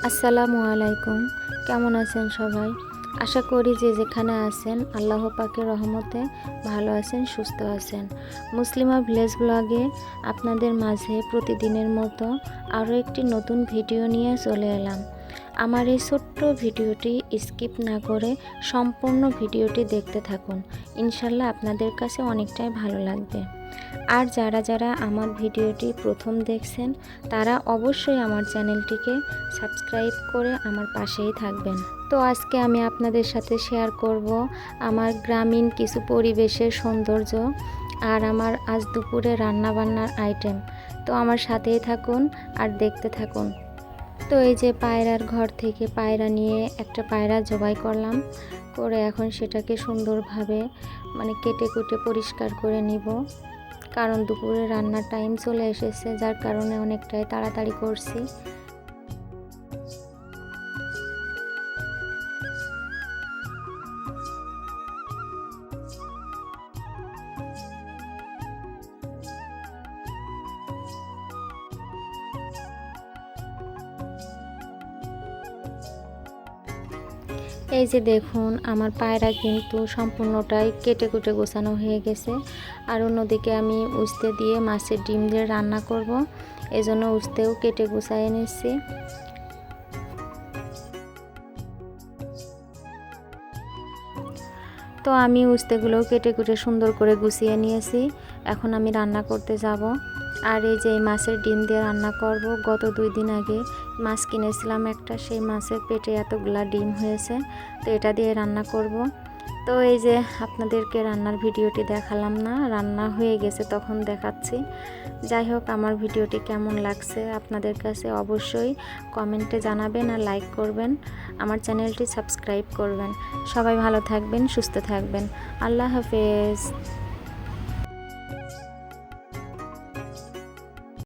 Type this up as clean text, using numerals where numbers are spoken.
আসসালামু আলাইকুম, কেমন আছেন সবাই? আশা করি যে যেখানে আছেন আল্লাহ পাকের রহমতে ভালো আছেন, সুস্থ আছেন। মুসলিমা ভিলেজ ব্লগে আপনাদের মাঝে প্রতিদিনের মতো আরও একটি নতুন ভিডিও নিয়ে চলে এলাম। আমার এই ছোট্ট ভিডিওটি স্কিপ না করে সম্পূর্ণ ভিডিওটি দেখতে থাকুন। ইনশাল্লাহ আপনাদের কাছে অনেকটাই ভালো লাগবে। আর যারা যারা আমার ভিডিওটি প্রথম দেখছেন তারা অবশ্যই আমার চ্যানেলটিকে সাবস্ক্রাইব করে আমার পাশেই থাকবেন। তো আজকে আমি আপনাদের সাথে শেয়ার করব আমার গ্রামীণ কিছু পরিবেশের সৌন্দর্য আর আমার আজ দুপুরে রান্নাবান্নার আইটেম। তো আমার সাথেই থাকুন আর দেখতে থাকুন। তো এই যে পায়রার ঘর থেকে পায়রা নিয়ে একটা পায়রা জবাই করলাম, করে এখন সেটাকে সুন্দরভাবে কেটে কুটে পরিষ্কার করে নিব, কারণ দুপুরে রান্নার টাইম চলে এসেছে, যার কারণে অনেকটাই তাড়াতাড়ি করছি। এই যে দেখুন, আমার পায়রা কিন্তু সম্পূর্ণটাই কেটে কুটে গোছানো হয়ে গেছে। আর অন্যদিকে আমি উস্তে দিয়ে মাছের ডিম দিয়ে রান্না করব, এজন্য উস্তেও কেটে গুছাইয়ে নিচ্ছি। তো আমি উস্তেগুলোও কেটে কুটে সুন্দর করে গুছিয়ে নিয়েছি। এখন আমি রান্না করতে যাব। আর এই যে মাছের ডিম দিয়ে রান্না করব। গত 2 দিন আগে মাছ কিনেছিলাম একটা, সেই মাছের পেটে এতগুলা ডিম হয়েছে, তো এটা দিয়ে রান্না করব। তো এই যে আপনাদেরকে রান্নার ভিডিওটি দেখালাম না, রান্না হয়ে গেছে তখন দেখাচ্ছি। যাই হোক, আমার ভিডিওটি কেমন লাগছে আপনাদের কাছে অবশ্যই কমেন্টে জানাবেন আর লাইক করবেন, আমার চ্যানেলটি সাবস্ক্রাইব করবেন। সবাই ভালো থাকবেন, সুস্থ থাকবেন। আল্লাহ হাফেজ।